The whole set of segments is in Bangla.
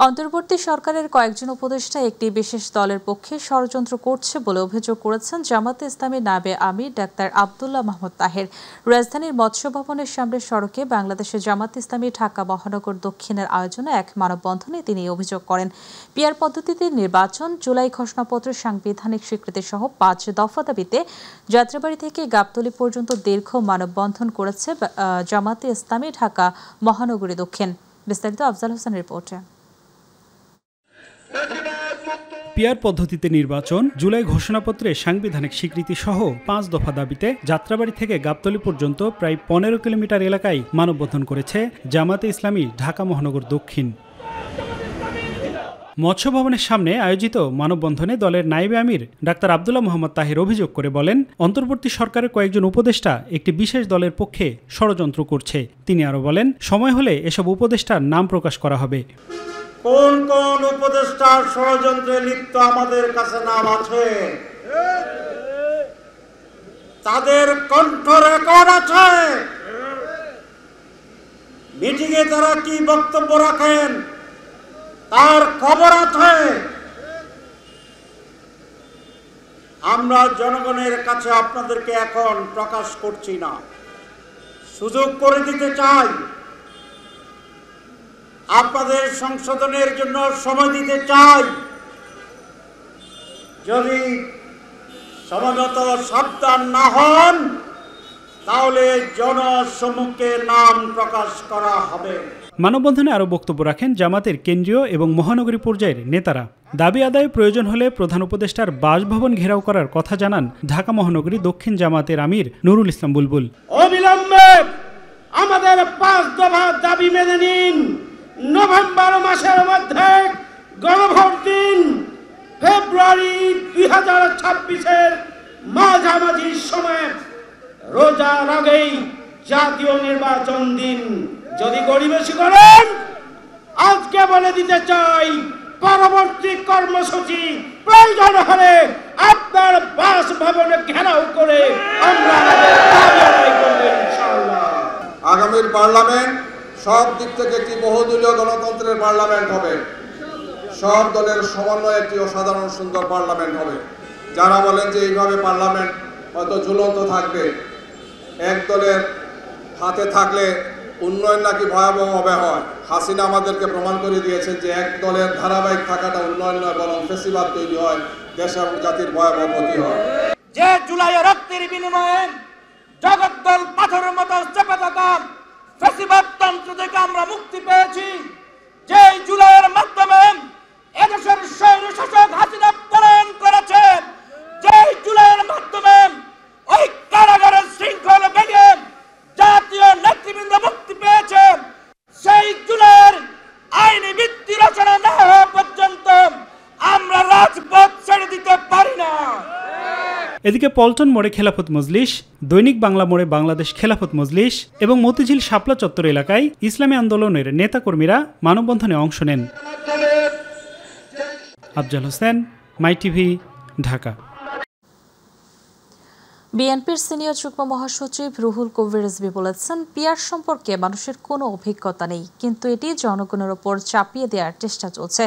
অন্তর্বর্তী সরকারের কয়েকজন উপদেষ্টা একটি বিশেষ দলের পক্ষে ষড়যন্ত্র করছে বলে অভিযোগ করেছেন জামাতে ইসলামীর নায়েবে আমির ডাক্তার আব্দুল্লাহ মাহমুদ তাহের। রাজধানীর মৎস্য ভবনের সামনের সড়কে বাংলাদেশের জামাতে ইসলামী ঢাকা মহানগর দক্ষিণের আয়োজনে এক মানববন্ধনে তিনি অভিযোগ করেন। পিআর পদ্ধতিতে নির্বাচন, জুলাই ঘোষণাপত্রের সাংবিধানিক স্বীকৃতি সহ 5 দফা দাবিতে যাত্রাবাড়ি থেকে গাবতলী পর্যন্ত দীর্ঘ মানববন্ধন করেছে জামাতে ইসলামী ঢাকা মহানগরী দক্ষিণ। বিস্তারিত আফজাল হোসেনের রিপোর্টে। পিআর পদ্ধতিতে নির্বাচন, জুলাই ঘোষণাপত্রে সাংবিধানিক স্বীকৃতি সহ 5 দফা দাবিতে যাত্রাবাড়ি থেকে গাবতলী পর্যন্ত প্রায় 15 কিলোমিটার এলাকায় মানববন্ধন করেছে জামাতে ইসলামী ঢাকা মহানগর দক্ষিণ। মৎস্য ভবনের সামনে আয়োজিত মানববন্ধনে দলের নায়েবে আমির ডাক্তার আব্দুল্লাহ মাহমুদ তাহের অভিযোগ করে বলেন, অন্তর্বর্তী সরকারের কয়েকজন উপদেষ্টা একটি বিশেষ দলের পক্ষে ষড়যন্ত্র করছে। তিনি আরও বলেন, সময় হলে এসব উপদেষ্টার নাম প্রকাশ করা হবে। কোন কোন উপদেষ্টার ষড়যন্ত্রে লিপ্ত আমাদের কাছে নাম আছে, তাদের কণ্ঠ রেকর্ড আছে। মিটিংয়ে তারা কি বক্তব্য রাখেন তার খবর আছে। আমরা জনগণের কাছে আপনাদেরকে এখন প্রকাশ করছি না, সুযোগ করে দিতে চাই, আপনাদের সংশোধনের জন্য সময় দিতে চাই। যদি সময়মত সাবধান না হন তাহলে জনসম্মুখে নাম প্রকাশ করা হবে। মানববন্ধনে আরও বক্তব্য রাখেন জামাতের কেন্দ্রীয় এবং মহানগরী পর্যায়ের নেতারা। দাবি আদায়ে প্রয়োজন হলে প্রধান উপদেষ্টার বাসভবন ঘেরাও করার কথা জানান ঢাকা মহানগরী দক্ষিণ জামাতের আমির নুরুল ইসলাম বুলবুল। অবিলম্বে আমাদের 5 দফা দাবি মেনে নিন। নভেম্বর মাসের মধ্যে গণভোট দিন। ফেব্রুয়ারি 2026-এর মাঝামাঝি সময়ে রোজার আগেই জাতীয় নির্বাচন দিন। যদি গড়িমসি করেন, আজকে বলে দিতে চাই, পরবর্তী কর্মসূচি প্রয়োজন হলে আপনার বাসভবনে ঘেরাও করে আমরা দাবি আদায় করব ইনশাআল্লাহ। আগামীর পার্লামেন্ট সব দিক থেকে একটি বহুদলীয় গণতন্ত্রের পার্লামেন্ট হবে। সব দলের সমন্বয়ে একটি অসাধারণ সুন্দর পার্লামেন্ট হবে। যারা বলেন যে এইভাবে পার্লামেন্ট হয়তো ঝুলন্ত থাকবে, এক দলের হাতে থাকলে উন্নয়ন নাকি ভয়াবহ হবে হয়, হাসিনা আমাদেরকে প্রমাণ করে দিয়েছেন যে এক দলের ধারাবাহিক থাকাটা উন্নয়ন নয়, বরং ফেসিবাদ তৈরি হয়, দেশ এবং জাতির ভয়াবহ ক্ষতি হয়। যে জুলাইয়ের রক্তের বিনিময়ে জগদ্দল পাথরের মতো চেপে থাকা ফেসিবাদ তন্ত্র থেকে আমরা মুক্তি পেয়েছি, যে জুলাইয়ের মাধ্যমে এদেশের স্বৈরশাসক হাসিনা পলায়ন করেছে, যে জুলাইয়ের মাধ্যমে ওই কারাগারের শৃঙ্খলা ভেঙে জাতীয় নেতৃবৃন্দ মুক্তি পেয়েছে, সেই জুলাইয়ের আইনি ভিত্তি রচনা না হওয়া পর্যন্ত আমরা রাজপথ ছেড়ে দিতে পারি না। এদিকে পল্টন মোড়ে খেলাফত মজলিস, দৈনিক বাংলা মোড়ে বাংলাদেশ খেলাফত মজলিস এবং মতিঝিল শাপলা চত্বর এলাকায় ইসলামী আন্দোলনের নেতাকর্মীরা মানববন্ধনে অংশ নেন। আফজাল হোসেন, মাই টিভি, ঢাকা। বিএনপির সিনিয়র যুগ্ম মহাসচিব রুহুল কবির রিজভী বলেছেন, পিআর সম্পর্কে মানুষের কোনো অভিজ্ঞতা নেই, কিন্তু এটি জনগণের ওপর চাপিয়ে দেওয়ার চেষ্টা চলছে।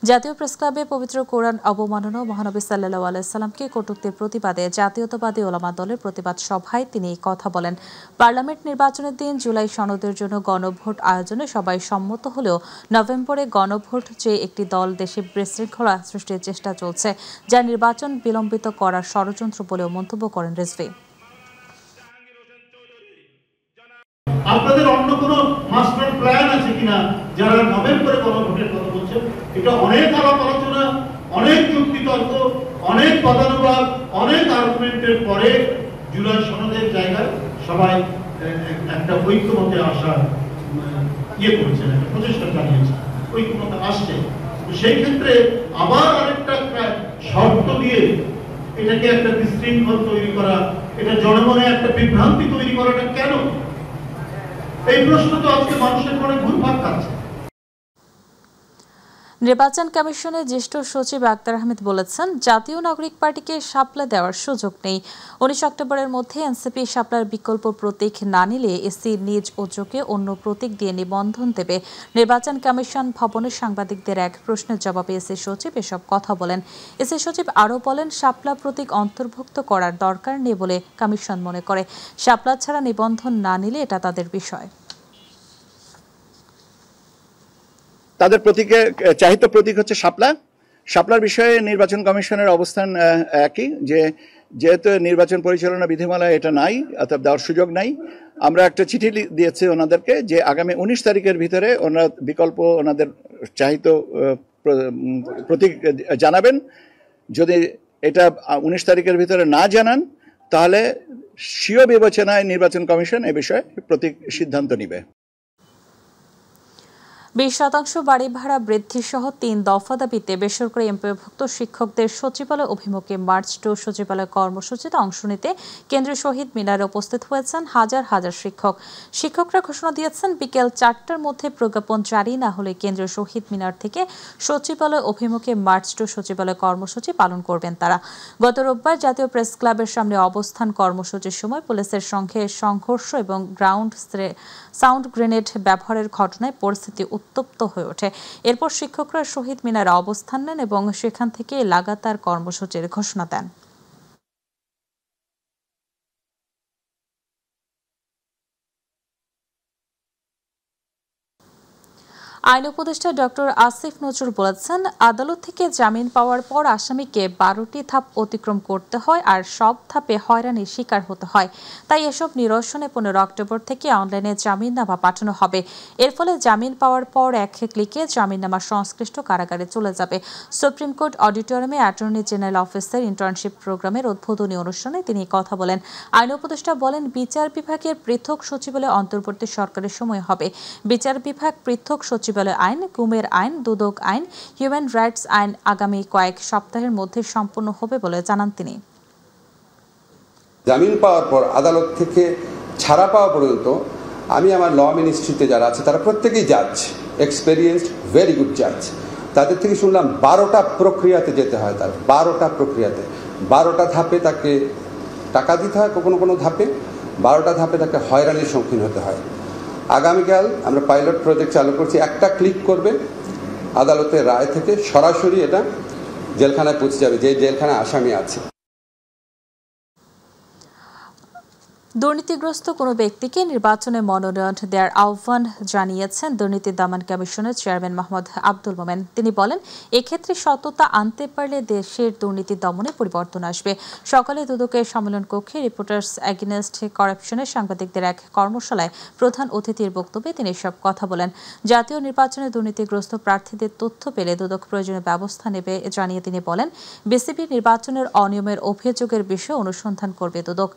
জাতীয় প্রেসক্লাবে পবিত্র কোরআন অবমাননা মহানবী সাল্লাল্লাহু আলাইহি সাল্লামকে কটূক্তির প্রতিবাদে জাতীয়তাবাদী ওলামা দলের প্রতিবাদ সভায় তিনি এই কথা বলেন। পার্লামেন্ট নির্বাচনের দিন জুলাই সনদের জন্য গণভোট আয়োজনে সবাই সম্মত হলেও নভেম্বরে গণভোট চেয়ে একটি দল দেশে বিশৃঙ্খলা সৃষ্টির চেষ্টা চলছে, যা নির্বাচন বিলম্বিত করার ষড়যন্ত্র বলেও মন্তব্য করেন রিজভী। আপনাদের অন্য কোনো মাস্টার প্ল্যান আছে কিনা যারা নভেম্বরে গণভোটের কথা বলছেন? এটা অনেক আলাপ আলোচনা, অনেক যুক্তিতর্ক, অনেক পদানুবাদ, অনেক আর্গুমেন্টের পরে জুলাই সনদের জায়গায় সবাই একটা ঐক্যমতে আসার করেছেন, একটা প্রচেষ্টা চালিয়েছেন, ঐক্যমতে আসছে। সেই ক্ষেত্রে আবার আরেকটা শর্ত দিয়ে এটাকে একটা বিশৃঙ্খল তৈরি করা, এটা জনমনে একটা বিভ্রান্তি তৈরি করাটা কেন? এই প্রশ্ন তো আজকে মানুষের মনে ঘুরপাক খাচ্ছে। নির্বাচন কমিশনের জ্যেষ্ঠ সচিব আক্তার আহমেদ বলেছেন, জাতীয় নাগরিক পার্টিকে শাপলা দেওয়ার সুযোগ নেই। 19 অক্টোবরের মধ্যে এনসিপি শাপলার বিকল্প প্রতীক না নিলে এসি নিজ উদ্যোগে অন্য প্রতীক দিয়ে নিবন্ধন দেবে। নির্বাচন কমিশন ভবনের সাংবাদিকদের এক প্রশ্নের জবাবে এসি সচিব এসব কথা বলেন। এসি সচিব আরও বলেন, শাপলা প্রতীক অন্তর্ভুক্ত করার দরকার নেই বলে কমিশন মনে করে। শাপলা ছাড়া নিবন্ধন না নিলে এটা তাদের বিষয়। তাদের প্রতীকের চাহিত প্রতীক হচ্ছে শাপলা। শাপলার বিষয়ে নির্বাচন কমিশনের অবস্থান একই, যে যেহেতু নির্বাচন পরিচালনা বিধিমালায় এটা নাই, অর্থাৎ দেওয়ার সুযোগ নাই। আমরা একটা চিঠি দিয়েছি ওনাদেরকে যে আগামী 19 তারিখের ভিতরে ওনারা বিকল্প ওনাদের চাহিত প্রতীক জানাবেন। যদি এটা 19 তারিখের ভিতরে না জানান তাহলে স্বীয় বিবেচনায় নির্বাচন কমিশন এ বিষয়ে প্রতীক সিদ্ধান্ত নেবে। 20% বাড়ি ভাড়া বৃদ্ধি সহ 3 দফা দাবিতে বেসরকারি এমপিওভুক্ত শিক্ষকদের সচিবালয় অভিমুখে মার্চ টু সচিবালয় কর্মসূচিতে অংশ নিতে কেন্দ্রীয় শহীদ মিনারে উপস্থিত হয়েছেন হাজার হাজার শিক্ষকরা ঘোষণা দিয়েছেন, বিকেল 4টার মধ্যে প্রজ্ঞাপন জারি না হলে কেন্দ্রীয় শহীদ মিনার থেকে সচিবালয় অভিমুখে মার্চ টু সচিবালয় কর্মসূচি পালন করবেন তারা। গত রোববার জাতীয় প্রেস ক্লাবের সামনে অবস্থান কর্মসূচির সময় পুলিশের সঙ্গে সংঘর্ষ এবং সাউন্ড গ্রেনেড ব্যবহারের ঘটনায় পরিস্থিতি উত্তপ্ত হয়ে ওঠে। এরপর শিক্ষকরা শহীদ মিনারে অবস্থান নেন এবং সেখান থেকে লাগাতার কর্মসূচির ঘোষণা দেন। আইন উপদেষ্টা ডক্টর আসিফ নজরুল বলেছেন, আদালত থেকে জামিন পাওয়ার পর আসামিকে 12টি ধাপ অতিক্রম করতে হয় আর সব ধাপে হয়রানির শিকার হতে হয়। তাই এসব নিরসনে 15 অক্টোবর থেকে অনলাইনে জামিননামা পাঠানো হবে। এর ফলে জামিন পাওয়ার পর এক ক্লিকে জামিননামা সংশ্লিষ্ট কারাগারে চলে যাবে। সুপ্রিম কোর্ট অডিটোরিয়ামে অ্যাটর্নি জেনারেল অফিসের ইন্টার্নশিপ প্রোগ্রামের উদ্বোধনী অনুষ্ঠানে তিনি কথা বলেন। আইন উপদেষ্টা বলেন, বিচার বিভাগের পৃথক সচিবালয় অন্তর্বর্তী সরকারের সময় হবে। বিচার বিভাগ পৃথক সচিবালয় আইন, গুমের আইন, দুদক আইন, হিউম্যান রাইটস আইন আগামী কয়েক সপ্তাহের মধ্যে সম্পন্ন হবে বলে জানান তিনি। জামিন পাওয়ার পর আদালত থেকে ছাড়া পাওয়া পর্যন্ত আমি আমার ল মিনিস্ট্রিতে যারা আছে তারা প্রত্যেকেই জাজ, এক্সপেরিয়েন্সড, ভেরি গুড জাজ। তাদের থেকে শুনলাম 12টা প্রক্রিয়াতে যেতে হয়। তার 12টা প্রক্রিয়াতে 12টা ধাপে তাকে টাকা দিতে হয়, কোনো ধাপে 12টা ধাপে তাকে হয়রানির সম্মুখীন হতে হয়। আগামীকাল আমরা পাইলট প্রজেক্ট চালু করছি। একটা ক্লিক করবে আদালতের রায় থেকে সরাসরি এটা জেলখানায় পৌঁছে যাবে, যে জেলখানায় আসামি আছে। দুর্নীতিগ্রস্ত কোনো ব্যক্তিকে নির্বাচনে মনোনয়ন দেওয়ার আহ্বান জানিয়েছেন দুর্নীতি দমন কমিশনের চেয়ারম্যান মোহাম্মদ আব্দুল মোমেন। তিনি বলেন, এক্ষেত্রে সততা আনতে পারলে দেশের দুর্নীতি দমনে পরিবর্তন আসবে। সকালে দুদকের সম্মেলন কক্ষে রিপোর্টার্স এগেইনস্ট কারাপশনের সাংবাদিকদের এক কর্মশালায় প্রধান অতিথির বক্তব্যে তিনি এসব কথা বলেন। জাতীয় নির্বাচনে দুর্নীতিগ্রস্ত প্রার্থীদের তথ্য পেলে দুদক প্রয়োজনীয় ব্যবস্থা নেবে জানিয়ে তিনি বলেন, বিসিবি নির্বাচনের অনিয়মের অভিযোগের বিষয়ে অনুসন্ধান করবে দুদক।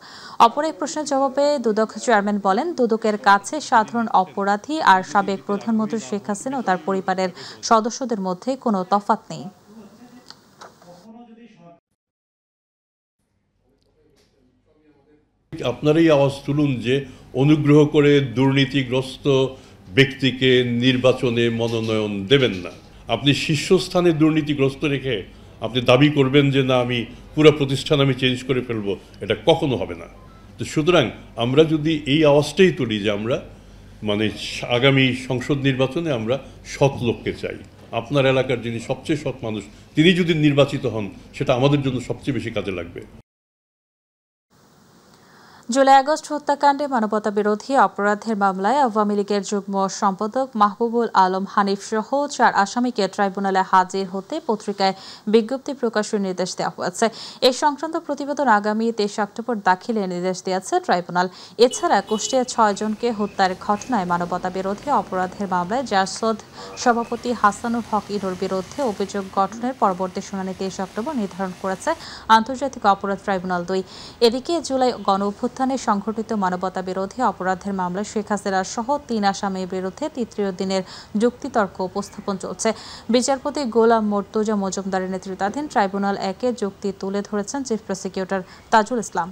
অপর এক প্রশ্নের জবাবে দুদক চেয়ারম্যান বলেন, দুদকের কাছে সাধারণ অপরাধী আর সাবেক প্রধানমন্ত্রী শেখ হাসিনা ও তার পরিবারের সদস্যদের মধ্যে কোনো তফাৎ নেই। আপনারাই আওয়াজ তুলুন যে অনুগ্রহ করে দুর্নীতিগ্রস্ত ব্যক্তিকে নির্বাচনে মনোনয়ন দেবেন না। আপনি শীর্ষস্থানে দুর্নীতিগ্রস্ত রেখে আপনি দাবি করবেন যে না, আমি পুরো প্রতিষ্ঠান আমি চেঞ্জ করে ফেলবো, এটা কখনো হবে না। তো সুতরাং আমরা যদি এই আওয়াজটাই তুলি যে আমরা আগামী সংসদ নির্বাচনে আমরা সৎ লোককে চাই, আপনার এলাকার যিনি সবচেয়ে সৎ মানুষ তিনি যদি নির্বাচিত হন, সেটা আমাদের জন্য সবচেয়ে বেশি কাজে লাগবে। জুলাই আগস্ট হত্যাকাণ্ডে মানবতা বিরোধী অপরাধের মামলায় আওয়ামী লীগের যুগ্ম সম্পাদক মাহবুবুল আলম হানিফ সহ 4 আসামিকে ট্রাইব্যুনালে হাজির হতে পত্রিকায় বিজ্ঞপ্তি প্রকাশের নির্দেশ দেওয়া হয়েছে। এই সংক্রান্ত প্রতিবেদন আগামী 23 অক্টোবর দাখিলের নির্দেশ দিয়েছে ট্রাইব্যুনাল। এছাড়া কুষ্টিয়া 6 জনকে হত্যার ঘটনায় মানবতা বিরোধী অপরাধের মামলায় জাসদ সভাপতি হাসানুল হক ইনুর বিরুদ্ধে অভিযোগ গঠনের পরবর্তী শুনানি 23 অক্টোবর নির্ধারণ করেছে আন্তর্জাতিক অপরাধ ট্রাইব্যুনাল 2। এদিকে জুলাই গণঅভ্যুত্থানে সংঘটিত মানবতা বিরোধী অপরাধের মামলায় শেখ হাসিনা সহ 3 আসামির বিরুদ্ধে তৃতীয় দিনের যুক্তিতর্ক উপস্থাপন চলছে। বিচারপতি গোলাম মর্তুজা মজুমদারের নেতৃত্বাধীন ট্রাইব্যুনাল 1-এর যুক্তি তুলে ধরেছেন চিফ প্রসিকিউটর তাজুল ইসলাম।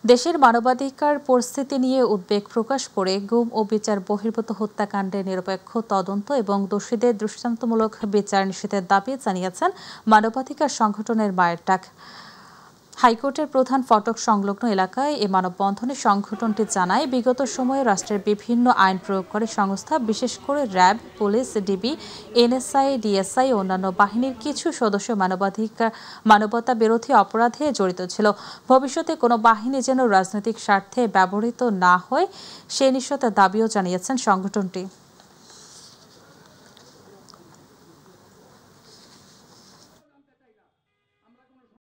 দেশের মানবাধিকার পরিস্থিতি নিয়ে উদ্বেগ প্রকাশ করে গুম ও বিচার বহির্ভূত হত্যাকাণ্ডের নিরপেক্ষ তদন্ত এবং দোষীদের দৃষ্টান্তমূলক বিচার নিশ্চিতের দাবি জানিয়েছেন মানবাধিকার সংগঠনের মায়ের ডাক। হাইকোর্টের প্রধান ফটক সংলগ্ন এলাকায় এ মানববন্ধনে সংগঠনটি জানায়, বিগত সময়ে রাষ্ট্রের বিভিন্ন আইন প্রয়োগকারী সংস্থা, বিশেষ করে RAB, police, DB, NSI, DSI ও অন্যান্য বাহিনীর কিছু সদস্য মানবতা বিরোধী অপরাধে জড়িত ছিল। ভবিষ্যতে কোনো বাহিনী যেন রাজনৈতিক স্বার্থে ব্যবহৃত না হয় সে নিশ্চয়তার দাবিও জানিয়েছেন সংগঠনটি।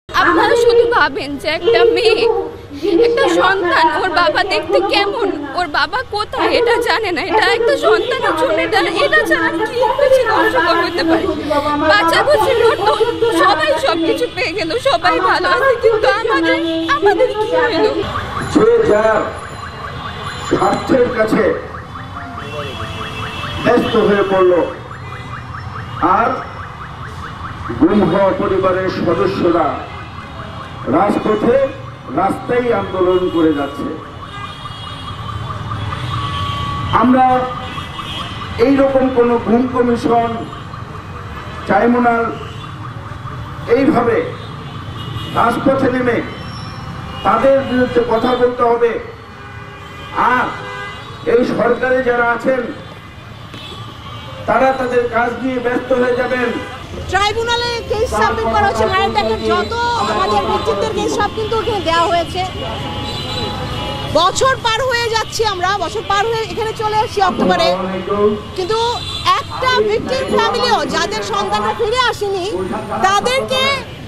আপনারা শুধু ভাবেন যে একটা মেয়ে, একটা সন্তান, ওর বাবা দেখতে কেমন, ওর বাবা কোথায় এটা জানে না। এটা একটা সন্তানের জন্য এটা ছাড়া কি বেশি কষ্টকর হতে পারে। বাচ্চা বুঝি তো সবাই সবকিছু পেয়ে গেল, সবাই ভালো আছে, কিন্তু আমাদের কি হইল? যে যার স্বার্থের কাছে ব্যস্ত হয়ে পড়ল, আর গুম হওয়া পরিবারের সদস্যরা রাজপথে রাস্তায় আন্দোলন করে যাচ্ছে। আমরা এইরকম কোন গুম কমিশন, ট্রাইব্যুনাল এইভাবে রাজপথে নেমে তাদের বিরুদ্ধে কথা বলতে হবে। আর এই সরকারে যারা আছেন তারা তাদের কাজ নিয়ে ব্যস্ত হয়ে যাবেন। ট্রাইব্যুনালে কেস সাবমিট করা হচ্ছে, মায়ের ডাকের যত আমাদের ব্যক্তিত্বের কেস সব কিন্তু ওখানে দেওয়া হয়েছে। বছর পার হয়ে যাচ্ছে, আমরা বছর পার হয়ে এখানে চলে আসছি অক্টোবরে, কিন্তু একটা ভিকটিম ফ্যামিলিও যাদের সন্তানরা ফিরে আসেনি তাদেরকে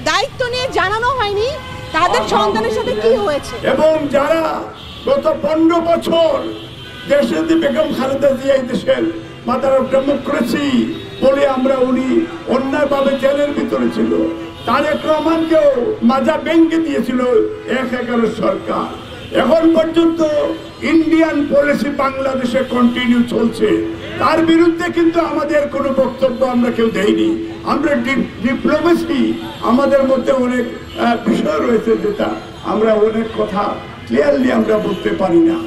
দায়িত্ব নিয়ে জানানো হয়নি তাদের সন্তানের সাথে কি হয়েছে। এবং যারা গত 15 বছর দেশে বেগম খালেদা জিয়া দেশের মাদার অফ ডেমোক্রেসি বলে উনি অন্যায়ভাবে জেলের ভিতরে ছিল, তারেক রহমানকেও মাজা ভেঙে দিয়েছিল 1/11 সরকার। এখন পর্যন্ত ইন্ডিয়ান পলিসি বাংলাদেশে কন্টিনিউ চলছে, তার বিরুদ্ধে কিন্তু আমাদের কোনো বক্তব্য আমরা কেউ দেইনি। আমরা ডিপ্লোমেসি, আমাদের মধ্যে অনেক বিষয় রয়েছে যেটা আমরা অনেক কথা ক্লিয়ারলি আমরা বলতে পারি না।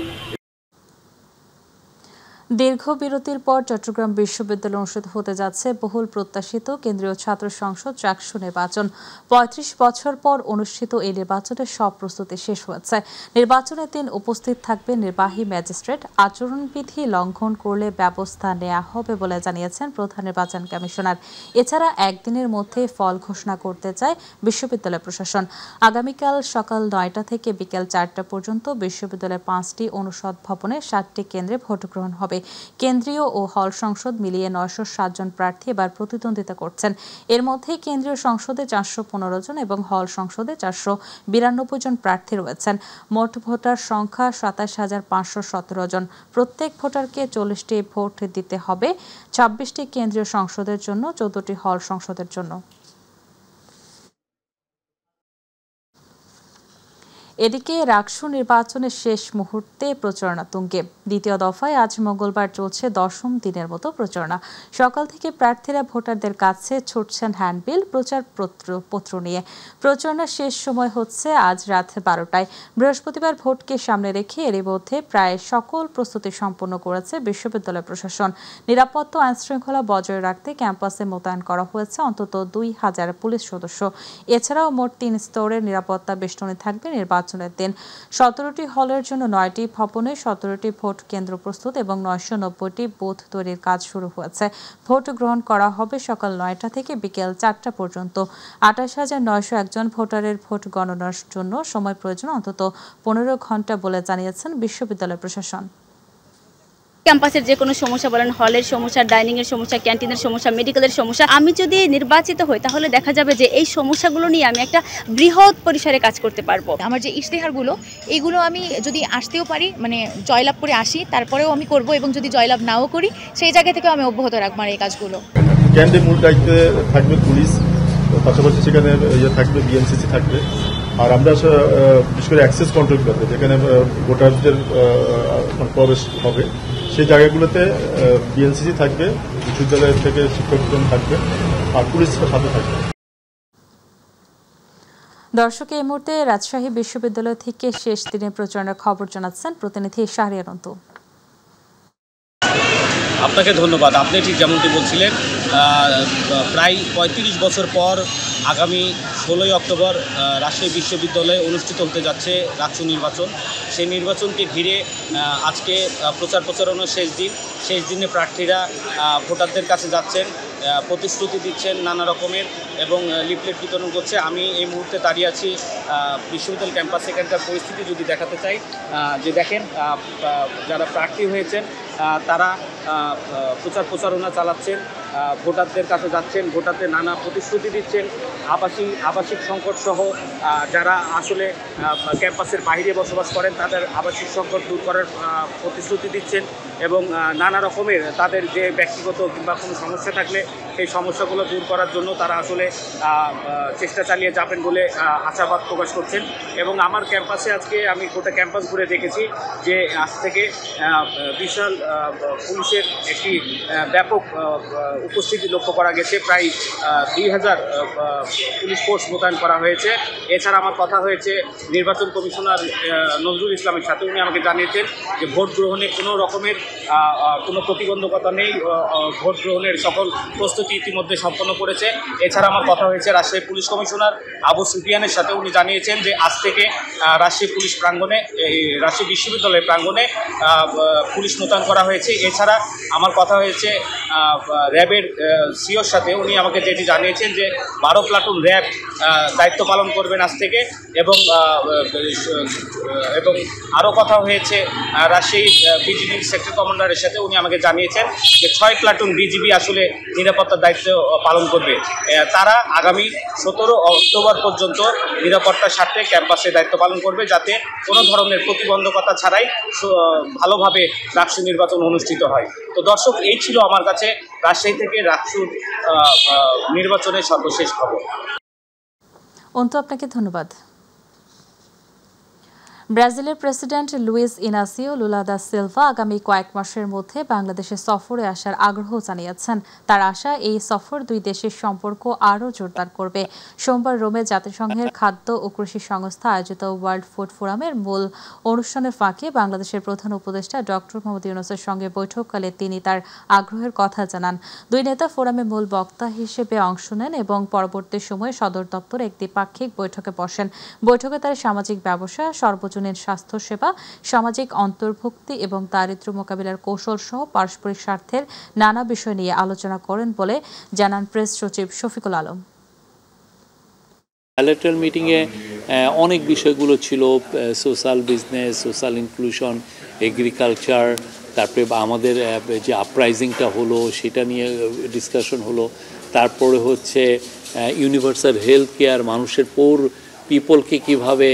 দীর্ঘ বিরতির পর চট্টগ্রাম বিশ্ববিদ্যালয়ে অনুষ্ঠিত হতে যাচ্ছে বহুল প্রত্যাশিত কেন্দ্রীয় ছাত্র সংসদ চাকসু নির্বাচন। 35 বছর পর অনুষ্ঠিত এই নির্বাচনের সব প্রস্তুতি শেষ হয়েছে। নির্বাচনের দিন উপস্থিত থাকবে নির্বাহী ম্যাজিস্ট্রেট। আচরণবিধি লঙ্ঘন করলে ব্যবস্থা নেওয়া হবে বলে জানিয়েছেন প্রধান নির্বাচন কমিশনার। এছাড়া একদিনের মধ্যে ফল ঘোষণা করতে চায় বিশ্ববিদ্যালয় প্রশাসন। আগামীকাল সকাল 9টা থেকে বিকেল 4টা পর্যন্ত বিশ্ববিদ্যালয়ের 5টি অনুষদ ভবনে 7টি কেন্দ্রে ভোট গ্রহণ হবে। কেন্দ্রীয় ও হল সংসদ মিলিয়ে 907 জন প্রার্থী এবার প্রতিদ্বন্দ্বিতা করছেন। এর মধ্যে কেন্দ্রীয় সংসদে 415 জন এবং হল সংসদে 492 জন প্রার্থী রয়েছেন। মোট ভোটার সংখ্যা 27,517 জন। প্রত্যেক ভোটারকে 40টি ভোট দিতে হবে, 26টি কেন্দ্রীয় সংসদের জন্য, 14টি হল সংসদের জন্য। এদিকে রাকসু নির্বাচনের শেষ মুহূর্তে প্রচারণা তুঙ্গে। দ্বিতীয় দফায় আজ মঙ্গলবার চলছে 10ম দিনের মতো প্রচারণা। সকাল থেকে প্রার্থীরা ভোটারদের কাছে ছুটছেন হ্যান্ডবিল, প্রচারপত্র নিয়ে। প্রচারণার শেষ সময় হচ্ছে আজ রাত 12টায়। বৃহস্পতিবার ভোটকে সামনে রেখে এরই মধ্যে প্রায় সকল প্রস্তুতি সম্পন্ন করেছে বিশ্ববিদ্যালয় প্রশাসন। নিরাপত্তা ও আইনশৃঙ্খলা বজায় রাখতে ক্যাম্পাসে মোতায়েন করা হয়েছে অন্তত 2000 পুলিশ সদস্য। এছাড়াও মোট 3 স্তরের নিরাপত্তা বেষ্টনী থাকবে নির্বাচন দিন। 17টি হলের জন্য 9টি ভবনে 17টি ভোট কেন্দ্র প্রস্তুত এবং 990টি বুথ তৈরির কাজ শুরু হয়েছে। ভোট গ্রহণ করা হবে সকাল 9টা থেকে বিকেল 4টা পর্যন্ত। 28,901 জন ভোটারের ভোট গণনার জন্য সময় প্রয়োজন অন্তত 15 ঘন্টা বলে জানিয়েছেন বিশ্ববিদ্যালয় প্রশাসন। ক্যাম্পাসের যে কোনো সমস্যা বলেন, হলের সমস্যা, ডাইনিং এর সমস্যা, ক্যান্টিনের সমস্যা, মেডিকেলের সমস্যা, আমি যদি নির্বাচিত হই তাহলে দেখা যাবে যে এই সমস্যাগুলো নিয়ে আমি একটা বৃহৎ পরিসরে কাজ করতে পারবো। আমার যে ইশতেহারগুলো এইগুলো আমি যদি আসতেও পারি, মানে জয়লাভ করে আসি, তারপরেও আমি করব, এবং যদি জয়লাভ নাও করি সেই জায়গা থেকে আমি অব্যাহত রাখবো এই কাজগুলো। ক্যান্ডের মূল দায়িত্বে থাকবে পুলিশ, পাশাপাশি সেখানে থাকবে বিএনসিসি থাকবে। আর আমরা বিশেষ করে অ্যাক্সেস কন্ট্রোল করবো, যেখানে ভোটারদের প্রবেশ হবে সেই জায়গাগুলোতে বিএনসিসি থাকবে, বিশ্ববিদ্যালয় থেকে শিক্ষকগণ থাকবে, আর পুলিশ সাথে থাকবে। দর্শক, এই মুহূর্তে রাজশাহী বিশ্ববিদ্যালয় থেকে শেষ দিনের প্রচারণার খবর জানাচ্ছেন প্রতিনিধি শাহরিয়ার অন্তু। আপনাকে ধন্যবাদ। আপনি ঠিক যেমনটি বলছিলেন, প্রায় ৩৫ বছর পর আগামী ১৬ই অক্টোবর রাজশাহী বিশ্ববিদ্যালয়ে অনুষ্ঠিত হতে যাচ্ছে রাষ্ট্র নির্বাচন। সেই নির্বাচনকে ঘিরে আজকে প্রচারণার শেষ দিনে প্রার্থীরা ভোটারদের কাছে যাচ্ছেন, প্রতিশ্রুতি দিচ্ছেন নানা রকমের এবং লিফলেট বিতরণ করছে। আমি এই মুহূর্তে দাঁড়িয়ে আছি বিশ্ববিদ্যালয় ক্যাম্পাসে। এখানকার পরিস্থিতি যদি দেখাতে চাই, যে দেখেন যারা প্রার্থী হয়েছেন তারা প্রচারণা চালাচ্ছেন, ভোটারদের কাছে যাচ্ছেন, ভোটারদের নানা প্রতিশ্রুতি দিচ্ছেন। আবাসিক সংকট সহ যারা আসলে ক্যাম্পাসের বাইরে বসবাস করেন তাদের আবাসিক সংকট দূর করার প্রতিশ্রুতি দিচ্ছেন এবং নানা রকমের তাদের যে ব্যক্তিগত কিংবা কোনো সমস্যা থাকলে সেই সমস্যাগুলো দূর করার জন্য তারা আসলে চেষ্টা চালিয়ে যাবেন বলে আশাবাদ প্রকাশ করছেন। এবং আমার ক্যাম্পাসে আজকে আমি গোটা ক্যাম্পাস ঘুরে দেখেছি যে আজ থেকে বিশাল পুলিশের একটি ব্যাপক উপস্থিতি লক্ষ্য করা গেছে। প্রায় ২,০০০ পুলিশ ফোর্স মোতায়েন করা হয়েছে। এছাড়া আমার কথা হয়েছে নির্বাচন কমিশনার নজরুল ইসলামের সাথে। উনি আমাকে জানিয়েছেন যে ভোট গ্রহণে কোনো রকমের কোনো প্রতিবন্ধকতা নেই, ভোট গ্রহণের সকল প্রস্তুতি ইতিমধ্যে সম্পন্ন করেছে। এছাড়া আমার কথা হয়েছে রাজশাহী পুলিশ কমিশনার আবু সুফিয়ানের সাথে। উনি জানিয়েছেন যে আজ থেকে রাজশাহী পুলিশ প্রাঙ্গণে, রাজশাহী বিশ্ববিদ্যালয়ের প্রাঙ্গণে পুলিশ মোতায়েন করা হয়েছে। এছাড়া আমার কথা হয়েছে র্যাবের সিওর সাথে। উনি আমাকে যেটি জানিয়েছেন যে 12 প্লাটুন র্যাব দায়িত্ব পালন করবেন আজ থেকে। এবং আরও কথা হয়েছে রাজশাহী বিজিবি সেক্টর কমান্ডারের সাথে। উনি আমাকে জানিয়েছেন যে 6 প্লাটুন বিজিবি আসলে নিরাপত্তার দায়িত্ব পালন করবে। তারা আগামী 17 অক্টোবর পর্যন্ত নিরাপত্তার স্বার্থে ক্যাম্পাসে দায়িত্ব পালন করবে, যাতে কোনো ধরনের প্রতিবন্ধকতা ছাড়াই ভালোভাবে রাষ্ট্র নির্বাচন অনুষ্ঠিত হয়। তো দর্শক, এই ছিল আমার কাছে রাজশাহী থেকে রাষ্ট্র নির্বাচনের সর্বশেষ খবর। অন্তু, আপনাকে ধন্যবাদ। ব্রাজিলের president Luiz Inacio Lula da Silva আগামী কয়েক মাসের মধ্যে বাংলাদেশে সফরে আসার আগ্রহ জানিয়েছেন। তার আশা, এই সফর দুই দেশের সম্পর্ক আরও জোরদার করবে। সোমবার রোমে জাতিসংঘের খাদ্য ও কৃষি সংস্থা আয়োজিত ওয়ার্ল্ড ফুড ফোরামের মূল অনুষ্ঠানের ফাঁকে বাংলাদেশের প্রধান উপদেষ্টা ডক্টর মোহাম্মদ ইউনূসের সঙ্গে বৈঠককালে তিনি তার আগ্রহের কথা জানান। দুই নেতা ফোরামে মূল বক্তা হিসেবে অংশ নেন এবং পরবর্তী সময়ে সদর দপ্তরে এক দ্বিপাক্ষিক বৈঠকে বসেন। বৈঠকে তারা সামাজিক ব্যবসা, সর্বজনীন স্বাস্থ্যসেবা, সামাজিক অন্তর্ভুক্তি এবং দারিদ্র্য মোকাবিলার কৌশল সহ পারস্পরিক স্বার্থের নানা বিষয় নিয়ে আলোচনা করেন বলে জানান প্রেস সচিব শফিকুল আলম। বাইলেটারাল মিটিংয়ে অনেক বিষয়গুলো ছিল, social business, social inclusion, agriculture, তারপরে আমাদের যে আপরাইজিংটা হলো সেটা নিয়ে ডিসকাশন হলো। তারপরে হচ্ছে ইউনিভার্সাল হেলথ কেয়ার, মানুষের পিপলকে কীভাবে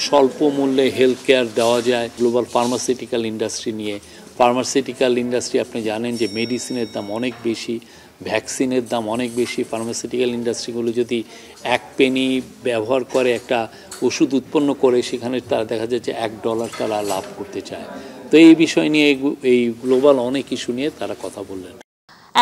স্বল্প মূল্যে হেলথ কেয়ার দেওয়া যায়। গ্লোবাল ফার্মাসিউটিক্যাল ইন্ডাস্ট্রি নিয়ে, ফার্মাসিউটিক্যাল ইন্ডাস্ট্রি আপনি জানেন যে মেডিসিনের দাম অনেক বেশি, ভ্যাকসিনের দাম অনেক বেশি। ফার্মাসিউটিক্যাল ইন্ডাস্ট্রিগুলো যদি 1 পেনি ব্যবহার করে একটা ওষুধ উৎপন্ন করে, সেখানে তারা দেখা যাচ্ছে $1 তারা লাভ করতে চায়। তো এই বিষয় নিয়ে, এই গ্লোবাল অনেক ইস্যু নিয়ে তারা কথা বললেন।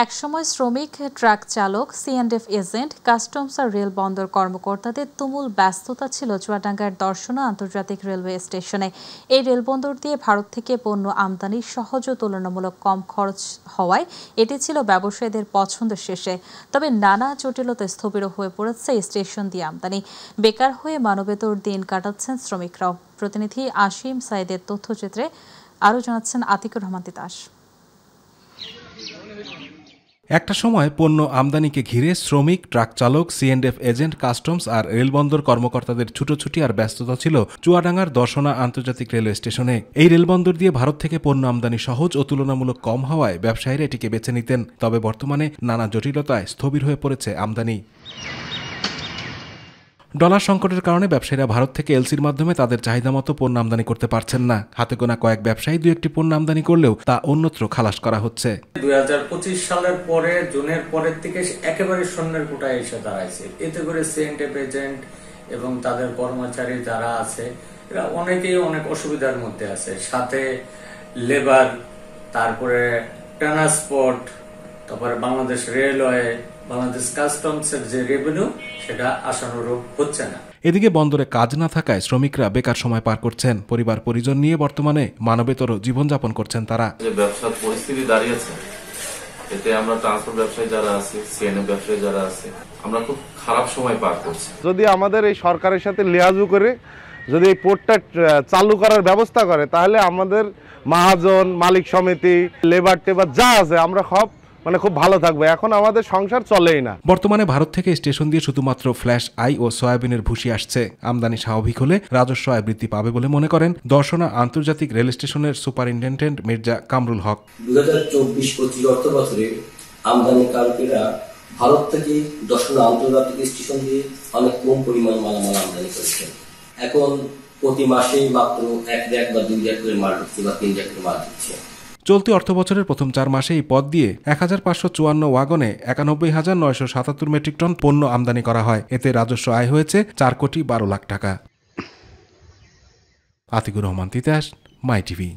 একসময় শ্রমিক, ট্রাক চালক, C&F এজেন্ট, কাস্টমস আর রেল বন্দর কর্মকর্তাদের তুমুল ব্যস্ততা ছিল চুয়াডাঙ্গার দর্শনা আন্তর্জাতিক রেলওয়ে স্টেশনে। এই রেলবন্দর দিয়ে ভারত থেকে পণ্য আমদানি সহজ ও তুলনামূলক কম খরচ হওয়ায় এটি ছিল ব্যবসায়ীদের পছন্দের শীর্ষে। তবে নানা জটিলতা স্থবির হয়ে পড়েছে এই স্টেশন দিয়ে আমদানি। বেকার হয়ে মানবেতর দিন কাটাচ্ছেন শ্রমিকরাও। প্রতিনিধি আসিম সাইদের তথ্যচিত্রে আরও জানাচ্ছেন আতিকুর রহমান তিতাস। একটা সময় পণ্য আমদানিকে ঘিরে শ্রমিক, ট্রাক চালক, C&F এজেন্ট, কাস্টমস আর রেলবন্দর কর্মকর্তাদের ছুটোছুটি আর ব্যস্ততা ছিল চুয়াডাঙ্গার দর্শনা আন্তর্জাতিক রেলওয়ে স্টেশনে। এই রেলবন্দর দিয়ে ভারত থেকে পণ্য আমদানি সহজ ও তুলনামূলক কম হওয়ায় ব্যবসায়ীরা এটিকে বেছে নিতেন। তবে বর্তমানে নানা জটিলতায় স্থবির হয়ে পড়েছে আমদানি। ডলার সংকটের কারণে ব্যবসায়ীরা ভারত থেকে এলসির মাধ্যমে তাদের চাহিদা মতো পণ্য আমদানি করতে পারছেন না। হাতে গোনা কয়েক ব্যবসায়ী 2-1টি পণ্য আমদানি করলেও তা অন্যত্র খালাস করা হচ্ছে। 2025 সালের পরে, জুনের পরের থেকে একেবারে শূন্যের কোটায় এসে দাঁড়াইছে। এতে করে C&F এজেন্ট এবং তাদের কর্মচারী যারা আছে, এরা অনেকেই অনেক অসুবিধার মধ্যে আছে। সাথে লেবার, তারপরে ট্রান্সপোর্ট, তারপরে বাংলাদেশ রেলওয়ে, বাংলাদেশ কাস্টমসের যে রেভিনিউ, সেটা আশানুরূপ হচ্ছে না। এদিকে বন্দরে কাজ না থাকায় শ্রমিকরা বেকার সময় পার করছেন। পরিবার পরিজন নিয়ে বর্তমানে মানবেতর জীবনযাপন করছেন তারা। ব্যবসার পরিস্থিতি দাঁড়িয়েছে, এতে আমরা ট্রান্সপোর্ট ব্যবসায়ী যারা আছে, সিএনএফ ব্যবসায়ী যারা আছে, আমরা খুব খারাপ সময় পার করছি। যদি আমাদের এই সরকারের সাথে লিয়াজু করে যদি এই পোর্টটা চালু করার ব্যবস্থা করে, তাহলে আমাদের মহাজন, মালিক সমিতি, লেবার টেবার যা আছে আমরা সব খুব ভালো থাকবে। এখন আমাদের সংসার চলেই না। বর্তমানে ভারত থেকে স্টেশন দিয়ে শুধুমাত্র ফ্ল্যাশ আই ও সয়াবিনের ভুসি আসছে। আমদানি স্বাভাবিক হলে রাজস্ব আয় বৃদ্ধি পাবে বলে মনে করেন দর্শনা আন্তর্জাতিক রেল স্টেশনের সুপারিনটেন্ডেন্ট মির্জা কামরুল হক। 2024-25 অর্থ বছরে আমদানিকারকেরা ভারত থেকে দর্শনা আন্তর্জাতিক স্টেশন দিয়ে অনেক কম পরিমাণ মালামাল আমদানি করেছেন। এখন প্রতি মাসেই মাত্র 1 র্যাক বা 2 র্যাক করে মাল ঢুকছে বা 3 র্যাক করে মাল ঢুকছে। চলতি অর্থ বছরের প্রথম 4 মাসে এই পথ দিয়ে 1554 ওয়াগনে 91,977 মেট্রিক টন পণ্য আমদানি করা হয়। এতে রাজস্ব আয় হয়েছে 4,12,00,000 টাকা। আতিকুর রহমান তিতাস, মাই টিভি।